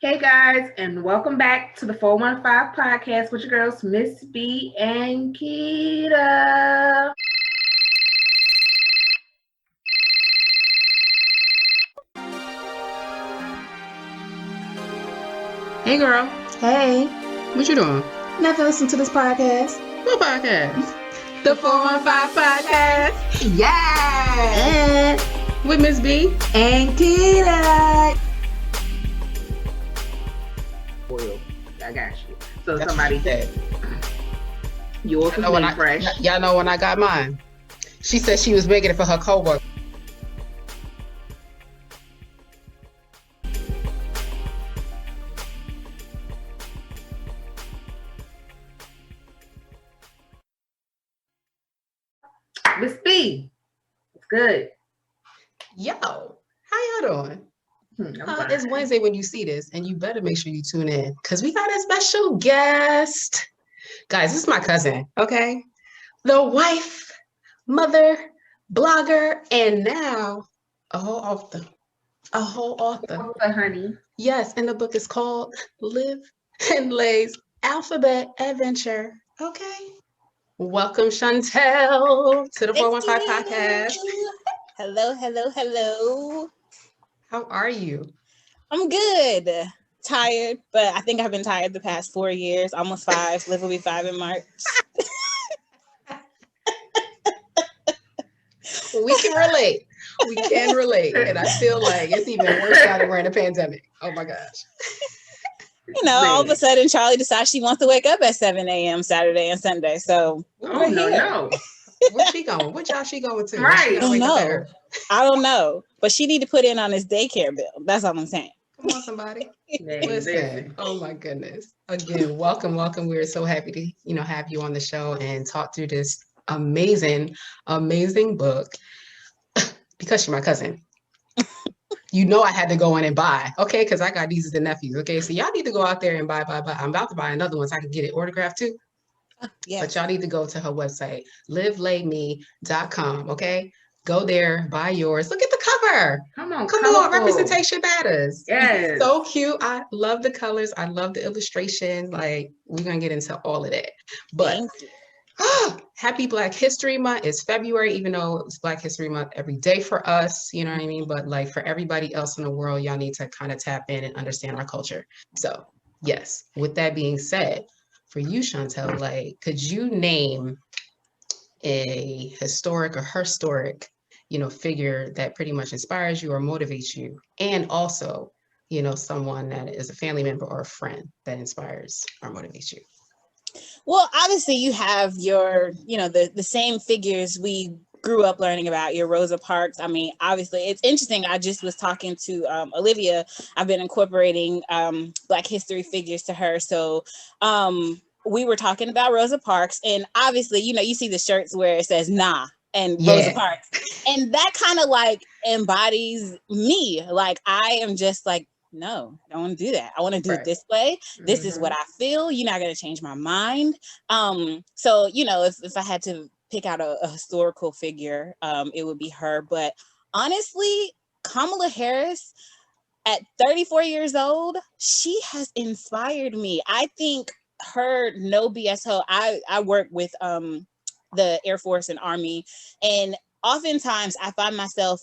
Hey guys, and welcome back to the 415 podcast with your girls, Miss B and Keita. Hey girl, Hey, what you doing? never listened to this podcast. What podcast? The 415 podcast. Yeah. With Miss B. And Kita. Oil. I got you. So That's somebody what she said. yours was made fresh. Y'all know when I got mine. She said she was making it for her coworker. Miss B, it's good. Yo, how y'all doing? I'm fine. It's Wednesday when you see this, and you better make sure you tune in because we got a special guest. Guys, this is my cousin, okay? The wife, mother, blogger, and now a whole author. Honey. Yes, and the book is called Live and Leigh's Alphabet Adventure. Okay. Welcome, Chauntelle, to the 415 podcast. Hello. How are you? I'm good. Tired, but I think I've been tired the past 4 years, almost 5. Liv will be 5 in March. We can relate. We can relate. And I feel like it's even worse now that we're in a pandemic. Oh my gosh. All of a sudden, Charlie decides she wants to wake up at 7 a.m. Saturday and Sunday. So, No. Where's she going? What job she going to? Right. I don't know. But she need to put in on this daycare bill. That's all I'm saying. Come on, somebody. Listen. Oh my goodness. Again, welcome. We're so happy to, have you on the show and talk through this amazing book because you're my cousin. I had to go in and buy, okay? Because I got nieces and nephews, okay? So y'all need to go out there and buy. I'm about to buy another one so I can get it autographed too. Yeah. But y'all need to go to her website, liveleighme.com, okay? Go there, buy yours. Look at the cover. Come on, representation matters. Yes. So cute. I love the colors. I love the illustration. Like, we're going to get into all of that. But Thank you. Happy Black History Month. It's February, even though it's Black History Month every day for us, you know what I mean? But like for everybody else in the world, y'all need to kind of tap in and understand our culture. So yes, with that being said, for you, Chauntelle, like, could you name a historic or historic, figure that pretty much inspires you or motivates you? And also, someone that is a family member or a friend that inspires or motivates you? Well, obviously you have your, the same figures we grew up learning about, your Rosa Parks. I mean, obviously it's interesting. I just was talking to Olivia. I've been incorporating Black history figures to her. So we were talking about Rosa Parks, and obviously, you see the shirts where it says "Nah" and Rosa Parks, and that kind of like embodies me. Like I am just like, no, I don't want to do that. I want to do it this way. This is what I feel. You're not going to change my mind. So, if I had to pick out a historical figure, it would be her. But honestly, Kamala Harris at 34 years old, she has inspired me. I think her no BS hoe. I work with the Air Force and Army, and oftentimes I find myself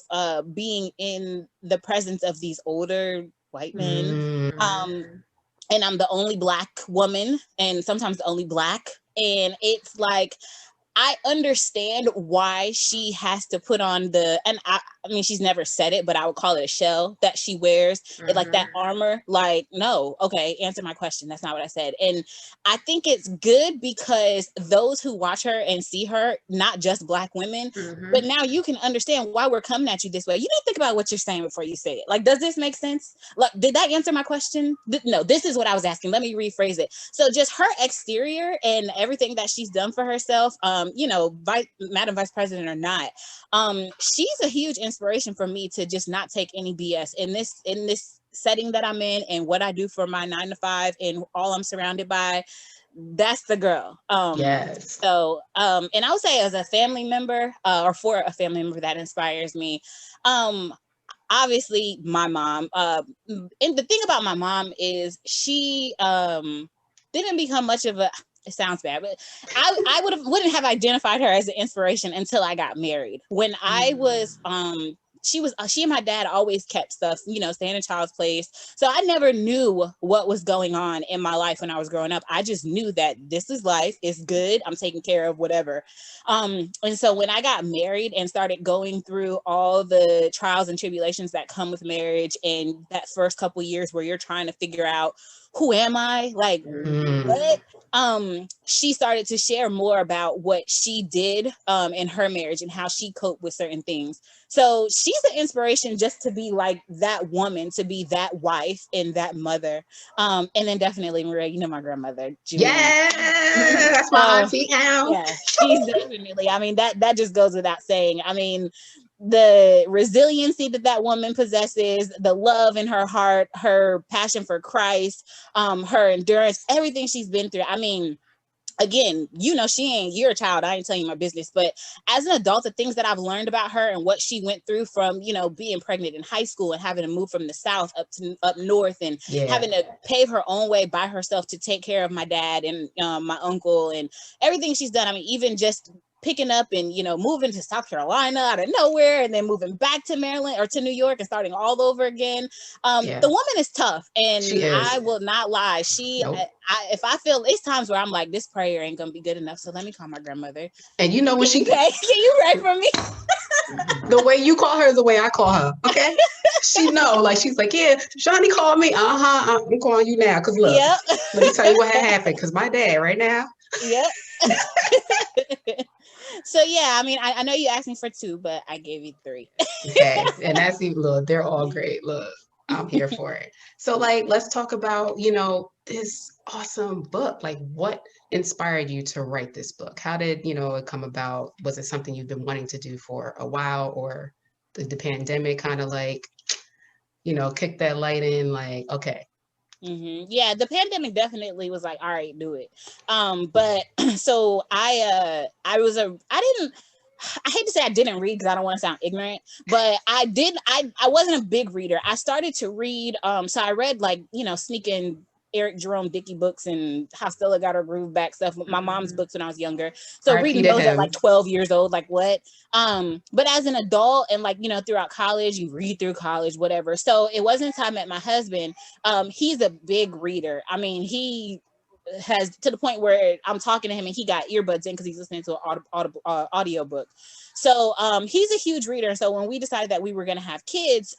being in the presence of these older white men, and I'm the only Black woman, and sometimes the only Black, and it's like I understand why she has to put on and I mean, she's never said it, but I would call it a shell that she wears, like that armor. Like, no, okay, answer my question. That's not what I said. And I think it's good because those who watch her and see her, not just Black women, but now you can understand why we're coming at you this way. You need to think about what you're saying before you say it. Like, does this make sense? Like, did that answer my question? No, this is what I was asking. Let me rephrase it. So just her exterior and everything that she's done for herself, Madam Vice President or not, she's a huge inspiration for me to just not take any BS in this setting that I'm in and what I do for my 9 to 5 and all I'm surrounded by. That's the girl. Yes. So, and I would say as a family member, or for a family member that inspires me, obviously my mom, and the thing about my mom is she didn't become much of a, it sounds bad, but I wouldn't have identified her as an inspiration until I got married. When I was she and my dad always kept stuff, staying in child's place. So I never knew what was going on in my life when I was growing up. I just knew that this is life, it's good, I'm taking care of whatever. And so when I got married and started going through all the trials and tribulations that come with marriage, and that first couple years where you're trying to figure out, who am I? Like, what? She started to share more about what she did in her marriage and how she coped with certain things. So she's an inspiration just to be like that woman, to be that wife and that mother. And then definitely Maria, my grandmother, Julie. Yeah, that's my auntie now. Yeah, she's definitely, I mean, that just goes without saying. I mean, the resiliency that woman possesses, the love in her heart, her passion for Christ, her endurance, everything she's been through. I mean, again, you're a child, I ain't telling you my business, but as an adult, the things that I've learned about her and what she went through from, being pregnant in high school and having to move from the South up north and having to pave her own way by herself to take care of my dad and my uncle and everything she's done. I mean, even just picking up and, moving to South Carolina out of nowhere and then moving back to Maryland or to New York and starting all over again. The woman is tough, and I will not lie. If I feel, it's times where I'm like, this prayer ain't gonna be good enough, so let me call my grandmother. And you know when can you pray for me? The way you call her is the way I call her. Okay. She know, like, she's like, yeah, Shawnee called me. I'm calling you now. Cause look, let me tell you what had happened. Cause my dad right now. Yep. So yeah, I mean, I know you asked me for 2, but I gave you 3. Okay, and that's even, look, they're all great. Look, I'm here for it. So like, let's talk about, this awesome book. Like, what inspired you to write this book? How did, it come about? Was it something you've been wanting to do for a while, or the pandemic kind of like, kicked that light in, like, okay. Yeah, the pandemic definitely was like, all right, do it. But so I hate to say I didn't read because I don't want to sound ignorant, but I wasn't a big reader. I started to read, so I read like, sneaking Eric Jerome Dickey books and How Stella Got Her Groove Back stuff, my mom's books when I was younger. So reading those at like 12 years old, like what? But as an adult and like, throughout college, you read through college, whatever. So it wasn't until I met my husband. He's a big reader. I mean, he has, to the point where I'm talking to him and he got earbuds in because he's listening to an audio book. So he's a huge reader. So when we decided that we were going to have kids,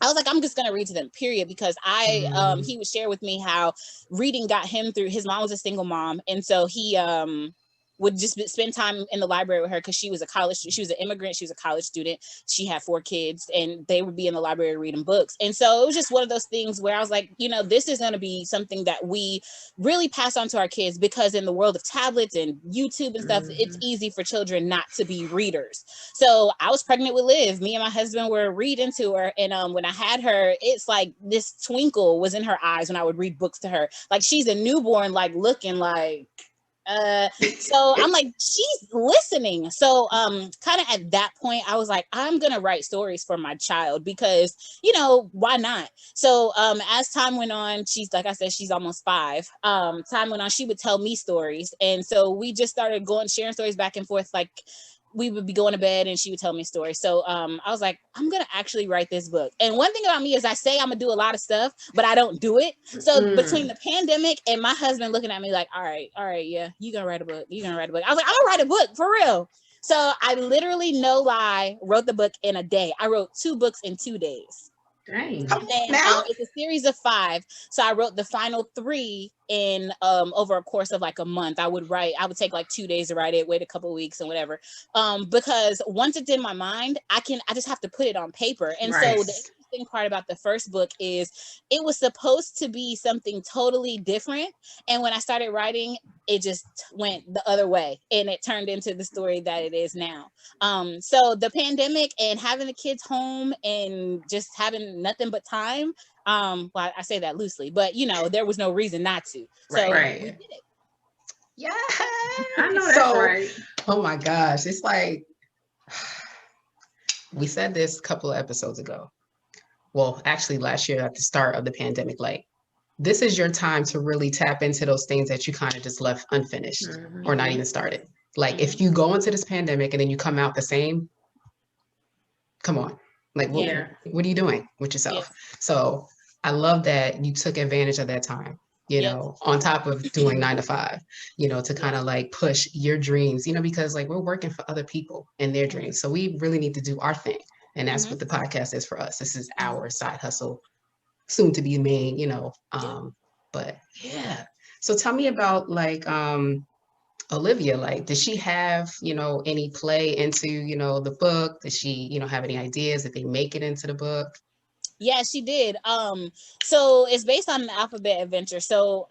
I was like, I'm just going to read to them, period. Because he would share with me how reading got him through. His mom was a single mom. And so he would just spend time in the library with her because she was an immigrant. She was a college student. She had 4 kids and they would be in the library reading books. And so it was just one of those things where I was like, this is going to be something that we really pass on to our kids, because in the world of tablets and YouTube and stuff, it's easy for children not to be readers. So I was pregnant with Liv. Me and my husband were reading to her. And when I had her, it's like this twinkle was in her eyes when I would read books to her. Like she's a newborn, like looking like, so I'm like, she's listening. So kind of at that point I was like, I'm gonna write stories for my child because why not? So as time went on, she's, like I said, she's almost 5. Time went on, she would tell me stories, and so we just started sharing stories back and forth. Like we would be going to bed and she would tell me stories. So I was like, I'm gonna actually write this book. And one thing about me is I say I'm gonna do a lot of stuff, but I don't do it. So between the pandemic and my husband looking at me like, all right, yeah, you gonna write a book. I was like, I'm gonna write a book for real. So I literally, no lie, wrote the book in a day. I wrote 2 books in 2 days. Dang. And then it's a series of 5. So I wrote the final 3 in over a course of like a month. I would take like 2 days to write it, wait a couple of weeks and whatever. Because once it's in my mind, I just have to put it on paper. And so the interesting part about the first book is it was supposed to be something totally different. And when I started writing, it just went the other way and it turned into the story that it is now. So the pandemic and having the kids home and just having nothing but time. Well, I say that loosely, but there was no reason not to. So we did it. Yeah. I know that's right. Oh my gosh. It's like, we said this a couple of episodes ago. Well, actually last year at the start of the pandemic, like this is your time to really tap into those things that you kind of just left unfinished or not even started. Like if you go into this pandemic and then you come out the same, come on. Like what are you doing with yourself? Yeah. So I love that you took advantage of that time, you know, on top of doing 9 to 5, you know, to kind of like push your dreams, you know, because like we're working for other people and their dreams. So we really need to do our thing. And that's what the podcast is for us. This is our side hustle, soon to be made, you know. But yeah. So tell me about like Olivia, like, did she have, you know, any play into, you know, the book? Did she, you know, have any ideas? Did they make it into the book? Yeah, she did. So it's based on an alphabet adventure. So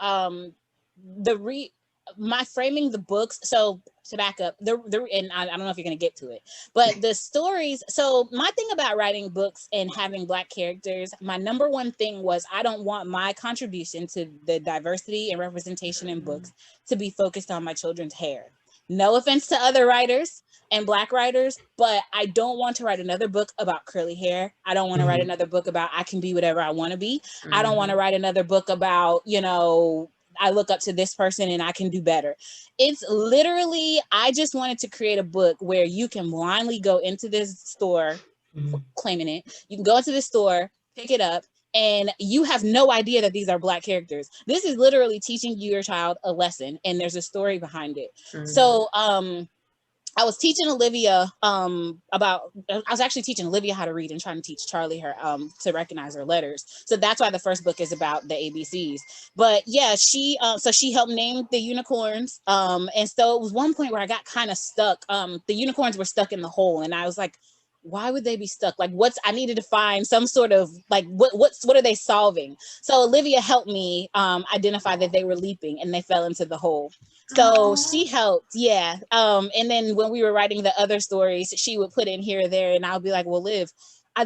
my framing the books, so to back up, and I don't know if you're going to get to it, but the stories. So my thing about writing books and having Black characters, my number one thing was I don't want my contribution to the diversity and representation in books to be focused on my children's hair. No offense to other writers and Black writers, but I don't want to write another book about curly hair. I don't want to write another book about I can be whatever I want to be. I don't want to write another book about, you know, I look up to this person and I can do better. It's literally, I just wanted to create a book where you can blindly go into this store, claiming it. You can go into the store, pick it up, and you have no idea that these are Black characters. This is literally teaching your child a lesson, and there's a story behind it. So, I was teaching Olivia I was actually teaching Olivia how to read and trying to teach Charlie her to recognize her letters. So that's why the first book is about the ABCs. But yeah, she helped name the unicorns. And so it was one point where I got kind of stuck. The unicorns were stuck in the hole, and I was like, why would they be stuck? Like I needed to find some sort of like what are they solving? So Olivia helped me identify that they were leaping and they fell into the hole. So she helped, yeah. And then when we were writing the other stories, she would put in here or there, and I'll be like, well, Liv,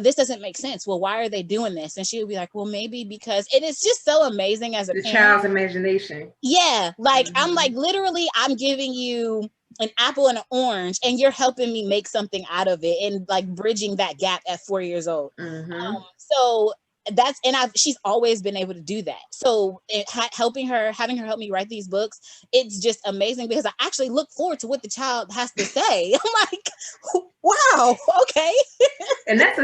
this doesn't make sense. Well, why are they doing this? And she would be like, well, maybe because it is just so amazing as a parent. Child's imagination. Yeah, like I'm like literally, I'm giving you an apple and an orange, and you're helping me make something out of it, and like bridging that gap at 4 years old. So she's always been able to do that. So having her help me write these books, it's just amazing because I actually look forward to what the child has to say. I'm like, wow, okay. And that's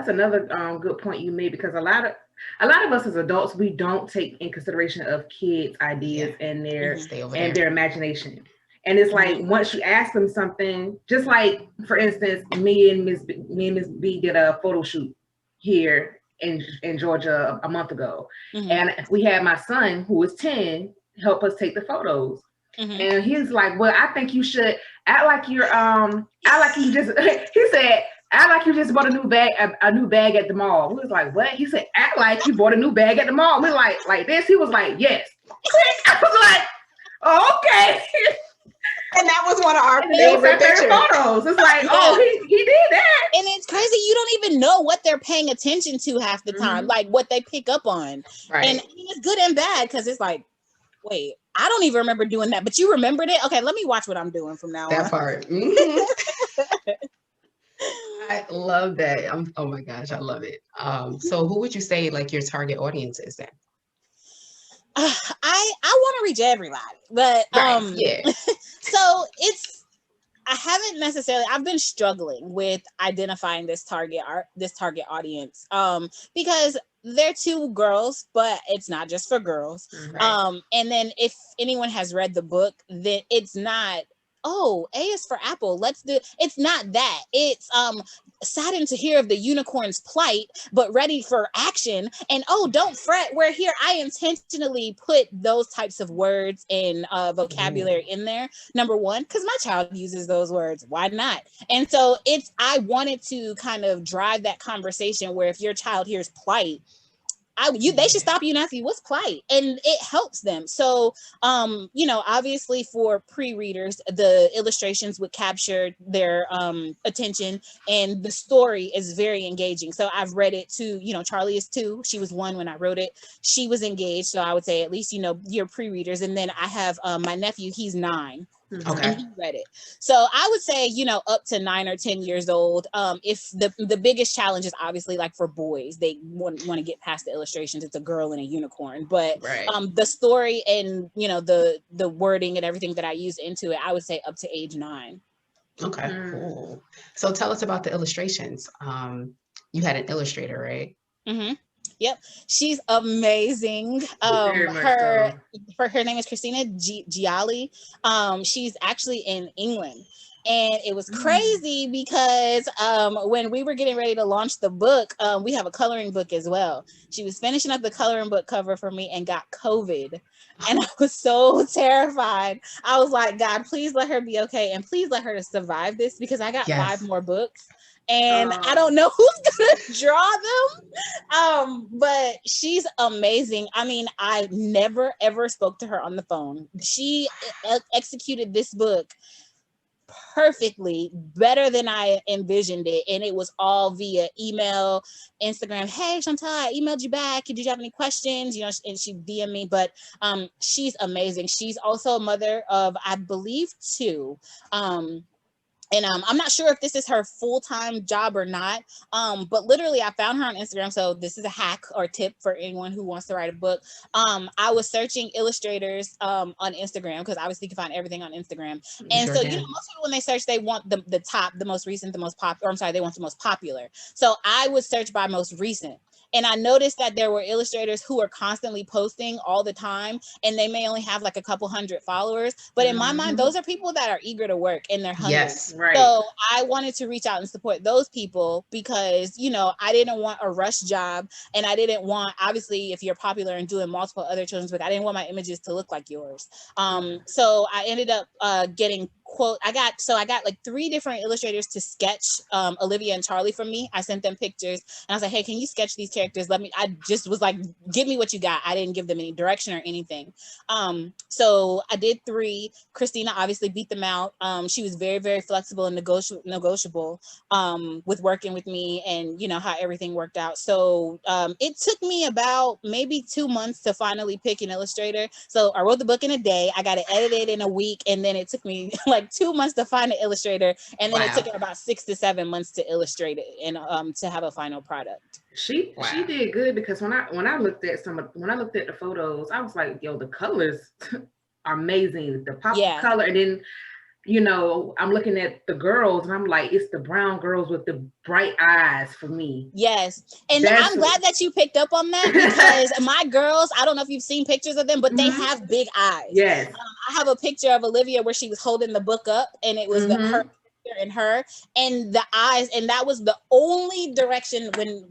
another good point you made, because a lot of us as adults, we don't take in consideration of kids' ideas and their imagination. And it's like once you ask them something, just like for instance, me and Miss B did a photo shoot here in Georgia a month ago, and we had my son who was 10 help us take the photos. And he's like, well, I think you should act like you're he said, act like you just bought a new bag at the mall. We was like, what? He said, act like you bought a new bag at the mall. We like this. He was like, yes. I was like, oh, okay. And that was one of our favorite photos. It's like, oh, he did that. And it's crazy. You don't even know what they're paying attention to half the time, like what they pick up on. Right. And it's good and bad, because it's like, wait, I don't even remember doing that, but you remembered it? Okay, let me watch what I'm doing from now on. That part. I love that. Oh my gosh, I love it. So who would you say like your target audience is then? I want to reach everybody, but so I've been struggling with identifying this target audience because they're 2 girls, but it's not just for girls. And then if anyone has read the book, then it's not, oh, A is for apple, it's not that. It's saddened to hear of the unicorn's plight, but ready for action. And oh, don't fret, we're here. I intentionally put those types of words and vocabulary in there. Number one, because my child uses those words. Why not? And so I wanted to kind of drive that conversation where if your child hears plight, they should stop you and ask you, what's plight? And it helps them. So, obviously for pre-readers, the illustrations would capture their attention, and the story is very engaging. So I've read it to, Charlie is 2. She was 1 when I wrote it. She was engaged. So I would say at least, your pre-readers. And then I have my nephew, he's 9. Okay. And he read it. So I would say, you know, up to 9 or 10 years old. If the biggest challenge is obviously like for boys, they want to get past the illustrations. It's a girl and a unicorn, but the story and, you know, the wording and everything that I use into it, I would say up to age 9. Okay, cool. So tell us about the illustrations. You had an illustrator, right? Mm-hmm. Yep, she's amazing. Her name is Christina Gialli. She's actually in England. And it was crazy because when we were getting ready to launch the book, we have a coloring book as well. She was finishing up the coloring book cover for me and got COVID. And I was so terrified. I was like, God, please let her be okay. And please let her to survive this, because I got 5 more books. And I don't know who's gonna draw them. But she's amazing. I mean, I never ever spoke to her on the phone. She executed this book perfectly, better than I envisioned it, and it was all via email, Instagram. Hey, Chauntelle, I emailed you back. Did you have any questions? You know, and she DM'd me. But she's amazing. She's also a mother of, I believe, 2. And I'm not sure if this is her full-time job or not, but literally I found her on Instagram. So this is a hack or tip for anyone who wants to write a book. I was searching illustrators on Instagram, because obviously you can find everything on Instagram. And so, you know, most people, when they search, they want the top, the most recent, the most popular, or I'm sorry, they want the most popular. So I would search by most recent. And I noticed that there were illustrators who are constantly posting all the time, and they may only have like a couple hundred followers. But in my mind, those are people that are eager to work and they're hungry. Yes, right. So I wanted to reach out and support those people, because, you know, I didn't want a rush job, and I didn't want, obviously, if you're popular and doing multiple other children's book, I didn't want my images to look like yours. So I ended up getting I got like 3 different illustrators to sketch Olivia and Charlie for me. I sent them pictures and I was like, hey, can you sketch these characters? I just was like, give me what you got. I didn't give them any direction or anything. So I did 3. Christina obviously beat them out. She was very, very flexible and negotiable with working with me, and you know how everything worked out. So it took me about maybe 2 months to finally pick an illustrator. So I wrote the book in a day. I got it edited in a week, and then it took me like 2 months to find an illustrator, and then it took her about 6 to 7 months to illustrate it and to have a final product. She did good, because when I looked at the photos, I was like, yo, the colors are amazing. The pop color, and then, you know, I'm looking at the girls and I'm like, it's the brown girls with the bright eyes for me. Yes. And I'm glad that you picked up on that, because my girls, I don't know if you've seen pictures of them, but they have big eyes. Yes. I have a picture of Olivia where she was holding the book up, and it was her and her, and the eyes, and that was the only direction when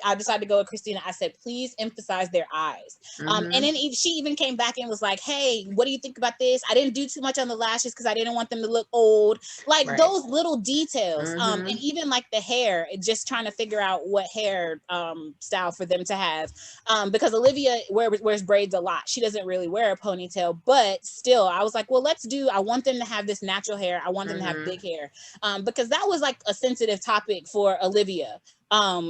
I decided to go with Christina. I said, please emphasize their eyes. And then she even came back and was like, hey, what do you think about this? I didn't do too much on the lashes because I didn't want them to look old, like those little details. And even like the hair, just trying to figure out what hair style for them to have, because Olivia wears braids a lot. She doesn't really wear a ponytail, but still I was like, well, I want them to have this natural hair. I want them to have big hair. Because that was like a sensitive topic for Olivia.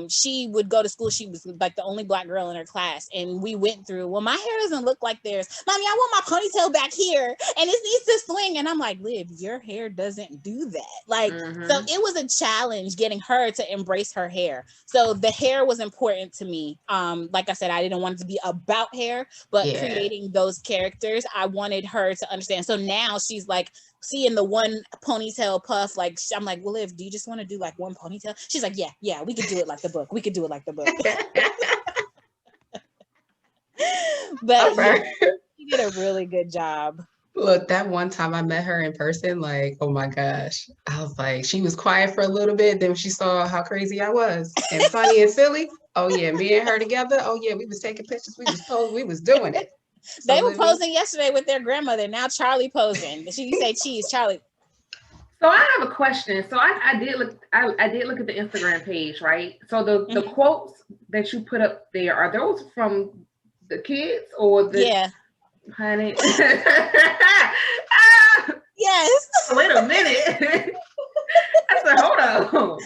She would go to school. She was like the only Black girl in her class, and we went through, well, my hair doesn't look like theirs. Mommy, I want my ponytail back here, and it needs to swing. And I'm like, Liv, your hair doesn't do that. Like, so it was a challenge getting her to embrace her hair. So the hair was important to me. Like I said, I didn't want it to be about hair, but creating those characters, I wanted her to understand. So now she's like, seeing the one ponytail puff, like I'm like, well, Liv, do you just want to do like one ponytail? She's like, yeah, we could do it like the book. But she did a really good job. Look, that one time I met her in person, like, oh my gosh, I was like, she was quiet for a little bit, then she saw how crazy I was and funny and silly. Oh yeah, me and her together. Oh yeah, we was taking pictures. We was doing it. So they were posing yesterday with their grandmother. Now Charlie posing. She say cheese, Charlie. So I have a question. So I did look at the Instagram page, right? So the quotes that you put up there, are those from the kids or the honey? Yes. Wait a minute. I said, hold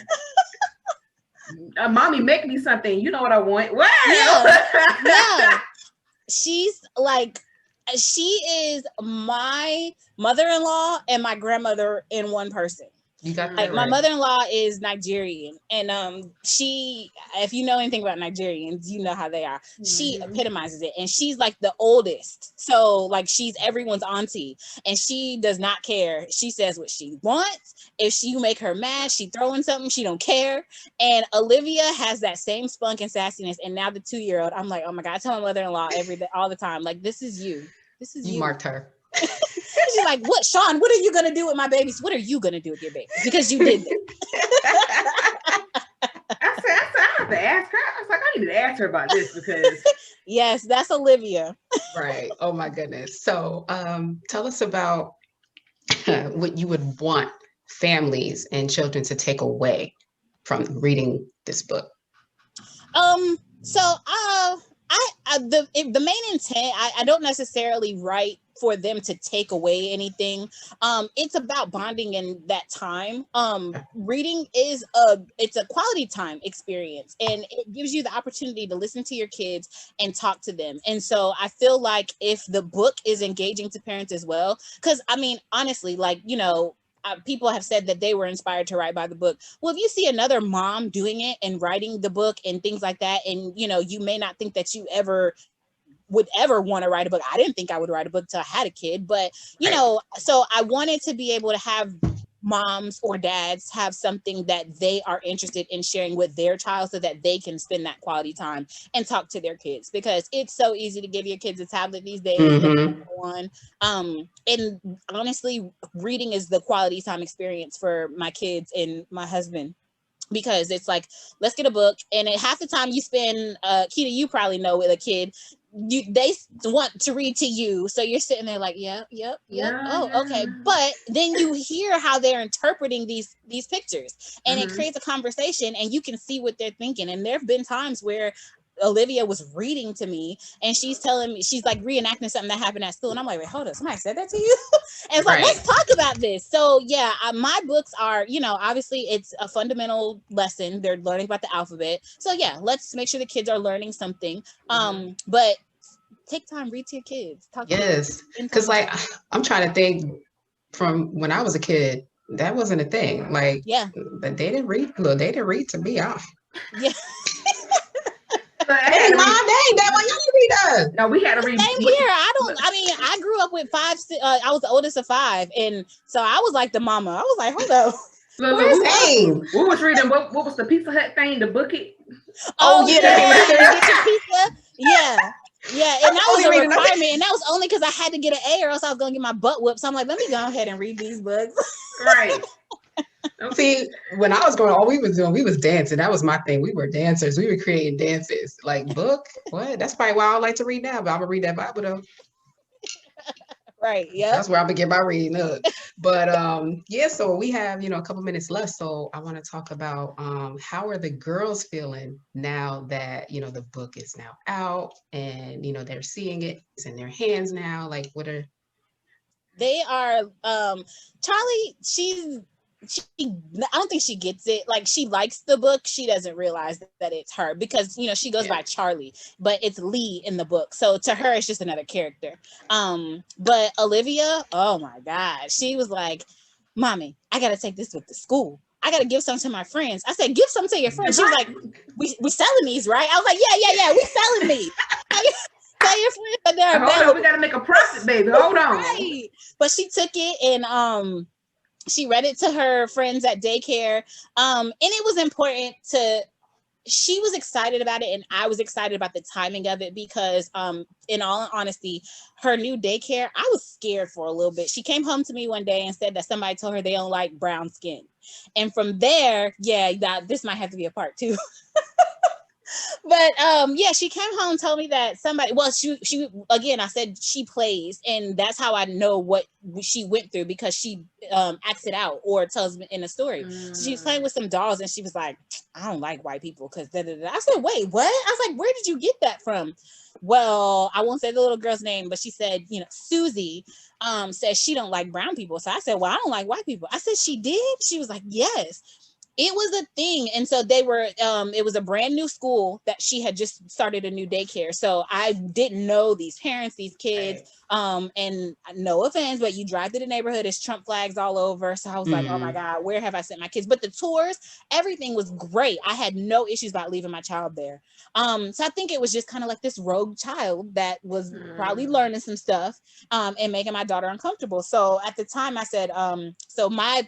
on. Mommy, make me something. You know what I want. Wow. Yeah. She's like, She is my mother-in-law and my grandmother in one person. You got that Like my right. mother-in-law is Nigerian, and she, if you know anything about Nigerians, you know how they are. She epitomizes it, and she's like the oldest, so like she's everyone's auntie, and she does not care. She says what she wants. If you make her mad, she throwing something, she don't care. And Olivia has that same spunk and sassiness. And now the 2-year-old, I'm like, oh my god, I tell my mother-in-law every day, all the time, like, this is you. This is you. You marked her. She's like, what, Sean, what are you going to do with my babies? What are you going to do with your babies? Because you did that. I have to ask her. I was like, I need to ask her about this because. Yes, that's Olivia. Right. Oh my goodness. So tell us about what you would want families and children to take away from reading this book. The main intent, I don't necessarily write for them to take away anything. It's about bonding in that time. Reading is it's a quality time experience, and it gives you the opportunity to listen to your kids and talk to them. And so I feel like if the book is engaging to parents as well, because I mean, honestly, like, you know, people have said that they were inspired to write by the book. Well, if you see another mom doing it and writing the book and things like that, and you know, you may not think that you would ever want to write a book. I didn't think I would write a book till I had a kid, but you know, so I wanted to be able to have moms or dads have something that they are interested in sharing with their child so that they can spend that quality time and talk to their kids, because it's so easy to give your kids a tablet these days. And honestly, reading is the quality time experience for my kids and my husband, because it's like, let's get a book, and at half the time you spend, Keita, you probably know, with a kid, they want to read to you, so you're sitting there like, yep. Oh, okay. But then you hear how they're interpreting these pictures, and it creates a conversation, and you can see what they're thinking. And there have been times where Olivia was reading to me, and she's telling me, she's like reenacting something that happened at school, and I'm like, wait, hold up, somebody said that to you? And it's like, let's talk about this. So yeah, my books are, you know, obviously it's a fundamental lesson. They're learning about the alphabet, so yeah, let's make sure the kids are learning something. But take time, read to your kids, talk to them. Because like, I'm trying to think, from when I was a kid, that wasn't a thing. Like, yeah, but they didn't read. Well, they didn't read to me. Yeah. Hey, Mom, dang, that one you didn't read us. No, we had to read. Same here. I grew up with 5. I was the oldest of 5, and so I was like the mama. I was like, hold up. We was reading. What was the Pizza Hut thing? The Bucket. Oh yeah. Get your pizza. Yeah. Yeah, and that was a requirement, and that was only because I had to get an A, or else I was gonna get my butt whooped. So I'm like, let me go ahead and read these books. Right. See, when I was growing up, all we was dancing. That was my thing. We were dancers. We were creating dances. Like, book? What? That's probably why I don't like to read now, but I'm gonna read that Bible though. Right. Yeah. That's where I'm gonna get my reading up. But yeah, so we have, you know, a couple minutes left. So I want to talk about how are the girls feeling now that, you know, the book is now out and, you know, they're seeing it. It's in their hands now. Like, what are they are? Charlie, I don't think she gets it. Like, she likes the book. She doesn't realize that it's her, because, you know, she goes by Charlie, but it's Leigh in the book. So to her, it's just another character. But Olivia, oh my God, she was like, Mommy, I got to take this book to school. I got to give some to my friends. I said, give some to your friends. She was like, we selling these, right? I was like, yeah, we selling these. Tell your friends that they're available. Hold on, we got to make a profit, baby. Hold on. Right. But she took it, and she read it to her friends at daycare. And it was important she was excited about it, and I was excited about the timing of it, because in all honesty, her new daycare, I was scared for a little bit. She came home to me one day and said that somebody told her they don't like brown skin. And from there, this might have to be a part 2. But she came home and told me that somebody, well, she again, I said she plays, and that's how I know what she went through, because she acts it out or tells me in a story. So she was playing with some dolls, and she was like, I don't like white people because I said, wait, what? I was like, where did you get that from? Well, I won't say the little girl's name, but she said, you know, Susie says she don't like brown people. So I said, well, I don't like white people. I said, she did? She was like, yes. It was a thing. And so they were, it was a brand new school that she had just started a new daycare. So I didn't know these parents, these kids. And no offense, but you drive through the neighborhood, it's Trump flags all over. So I was like, oh my God, where have I sent my kids? But the tours, everything was great. I had no issues about leaving my child there. So I think it was just kind of like this rogue child that was probably learning some stuff and making my daughter uncomfortable. So at the time I said, so my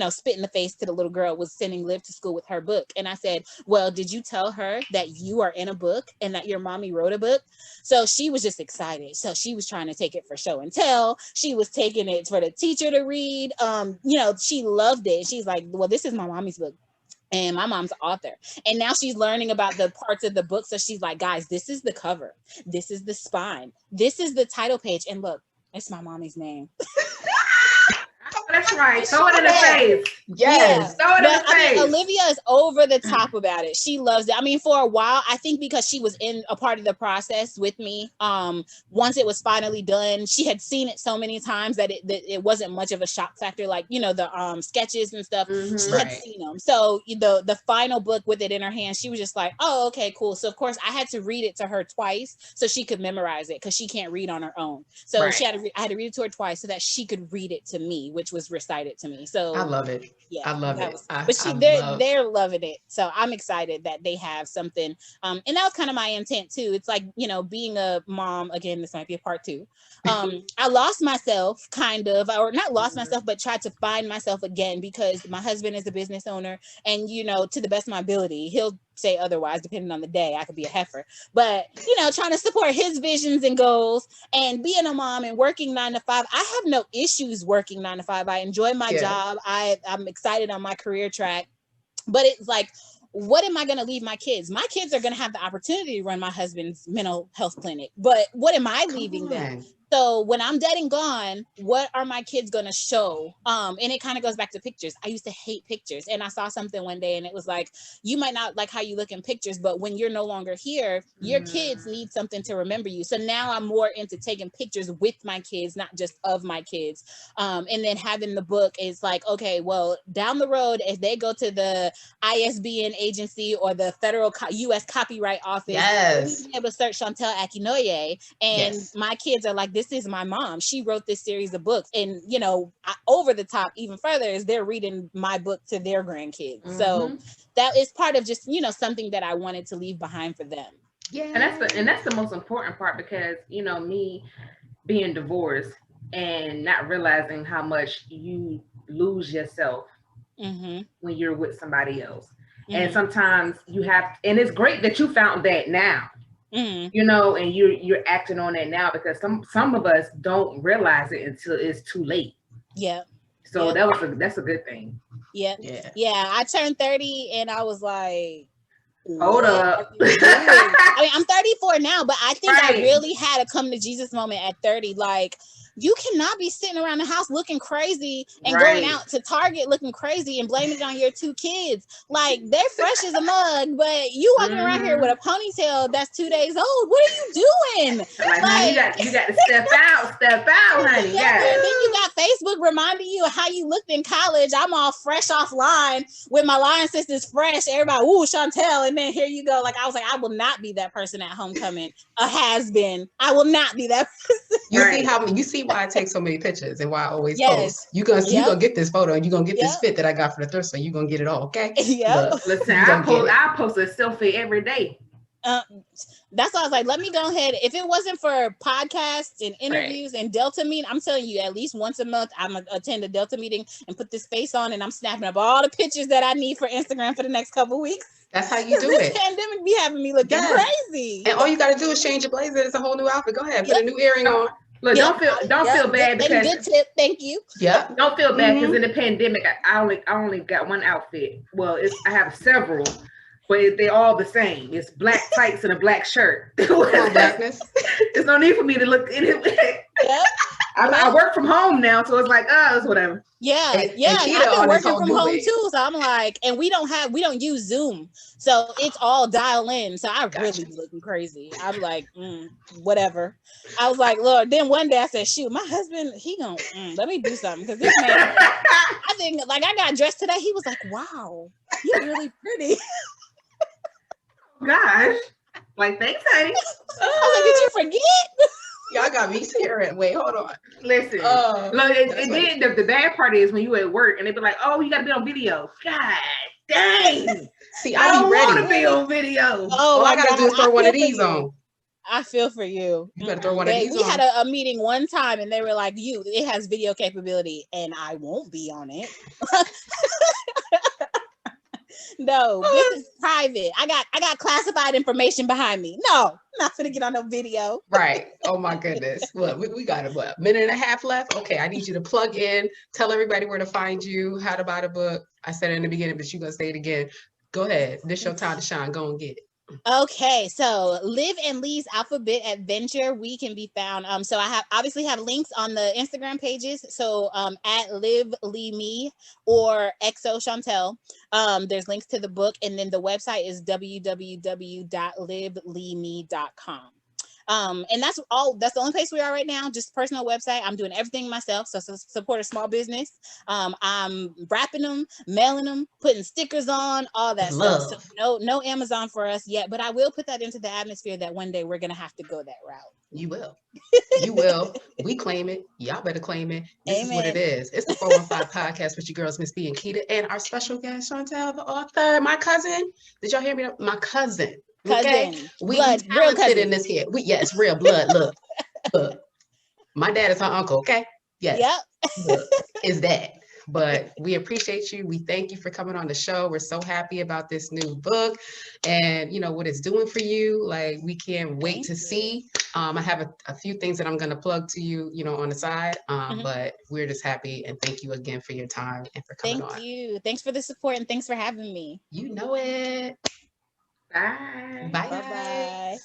spit in the face to the little girl was sending Liv to school with her book. And I said, well, did you tell her that you are in a book and that your mommy wrote a book? So she was just excited. So she was trying to take it for show and tell. She was taking it for the teacher to read. She loved it. She's like, well, this is my mommy's book. And my mom's an author. And now she's learning about the parts of the book. So she's like, guys, this is the cover. This is the spine. This is the title page. And look, it's my mommy's name. That's right. Throw it in the face. Yes. Throw it in the face. Olivia is over the top about it. She loves it. I mean, for a while, I think because she was in a part of the process with me. Once it was finally done, she had seen it so many times that it wasn't much of a shock factor. Like, the sketches and stuff. She had seen them. So the final book with it in her hand, she was just like, oh, okay, cool. So of course I had to read it to her twice so she could memorize it because she can't read on her own. So I had to read it to her twice so that she could read it to me, which was recited to me. So I love it. Yeah, I love it. But they're loving it. So I'm excited that they have something. And that was kind of my intent too. It's like, being a mom, again, this might be a part 2. I lost myself kind of, or not lost myself, but tried to find myself again because my husband is a business owner and, to the best of my ability, he'll say otherwise, depending on the day, I could be a heifer, but trying to support his visions and goals and being a mom and working 9 to 5. I have no issues working 9 to 5. I enjoy my job. I'm excited on my career track, but it's like, what am I going to leave my kids? My kids are going to have the opportunity to run my husband's mental health clinic, but what am I leaving them? So when I'm dead and gone, what are my kids going to show? And it kind of goes back to pictures. I used to hate pictures. And I saw something one day and it was like, you might not like how you look in pictures, but when you're no longer here, your kids need something to remember you. So now I'm more into taking pictures with my kids, not just of my kids. And then having the book is like, okay, well, down the road, if they go to the ISBN agency or the federal U.S. Copyright Office, they'll be able to search Chauntelle A, and my kids are like, this is my mom. She wrote this series of books. And, over the top, even further, is they're reading my book to their grandkids. So that is part of just, something that I wanted to leave behind for them. Yeah. And that's the most important part because, me being divorced and not realizing how much you lose yourself when you're with somebody else. And sometimes you have, and it's great that you found that now. And you're acting on it now because some of us don't realize it until it's too late. Yeah. So that's a good thing. Yeah. I turned 30 and I was like, hold up. I mean, I'm 34 now, but I think I really had a come to Jesus moment at 30. Like, you cannot be sitting around the house looking crazy and going out to Target looking crazy and blaming it on your 2 kids. Like, they're fresh as a mug, but you walking around here with a ponytail that's 2 days old. What are you doing? Like, honey, you got to step out, honey. Yeah. Then you got Facebook reminding you of how you looked in college. I'm all fresh offline with my Lion Sisters fresh. Everybody, ooh, Chauntelle. And then here you go. Like, I was like, I will not be that person at homecoming. A has been. I will not be that person. You see why I take so many pictures and why I always post. You're gonna get this photo and you're gonna get this fit that I got for the thrift store. You're gonna get it all, okay? Listen, I post a selfie every day. That's why I was like, let me go ahead. If it wasn't for podcasts and interviews and Delta meeting, I'm telling you, at least once a month, I'm gonna attend a Delta meeting and put this face on, and I'm snapping up all the pictures that I need for Instagram for the next couple of weeks. That's how you do it. Pandemic be having me looking crazy. And all you got to do is change your blazer. It's a whole new outfit. Go ahead, put a new earring on. Look, don't feel bad because good tip. Thank you. Yeah. Don't feel bad because in the pandemic, I only got one outfit. Well, I have several, but they're all the same. It's black tights and a black shirt. Blackness. There's no need for me to look in it. Yeah. I work from home now, so it's like, it's whatever. Yeah, And I've Keita been on this working whole from new home wave. too, so I'm like, and we don't use Zoom, so it's all dial in. So I really be looking crazy. I'm like, whatever. I was like, Lord. Then one day I said, shoot, my husband, he gonna let me do something because this man. I think like I got dressed today. He was like, wow, you're really pretty. Gosh, like thanks, honey. I was like, did you forget? Y'all got me staring. Wait, hold on. Listen, look, and then the bad part is when you at work and they be like, oh, you got to be on video. God dang. See, I I don't be ready. want to be on video. All I gotta do is throw one of these on. I feel for you. You better throw one of these on. We had a meeting one time and they were like, it has video capability and I won't be on it. No, this is private. I got classified information behind me. No, I'm not gonna get on no video. Right. Oh my goodness. Well, we got a minute and a half left. Okay, I need you to plug in, tell everybody where to find you, how to buy the book. I said it in the beginning, but you're gonna say it again. Go ahead. This your time to shine. Go and get it. Okay, so Liv and Leigh's Alphabet Adventure, we can be found. So I obviously have links on the Instagram pages. So at Liv Leigh Me or XO Chauntelle. There's links to the book, and then the website is www.livleighme.com. And that's the only place we are right now, just personal website. I'm doing everything myself, so support a small business. I'm wrapping them, mailing them, putting stickers on, all that stuff. So no Amazon for us yet, but I will put that into the atmosphere that one day we're gonna have to go that route. You will. We claim it. Y'all better claim it. This Amen. Is what it is. It's the 415 podcast with your girls, Miss B and Keita, and our special guest, Chauntelle, the author, my cousin. Did y'all hear me? My cousin. Okay, we talented in this here. Yes, real blood. Look. My dad is her uncle. Okay, yes. Yep. Look, is that? But we appreciate you. We thank you for coming on the show. We're so happy about this new book, and what it's doing for you. Like we can't wait to see. I have a few things that I'm going to plug to you, on the side. But we're just happy and thank you again for your time and for coming on. Thank you. Thanks for the support and thanks for having me. You know it. Bye. Bye. Bye-bye.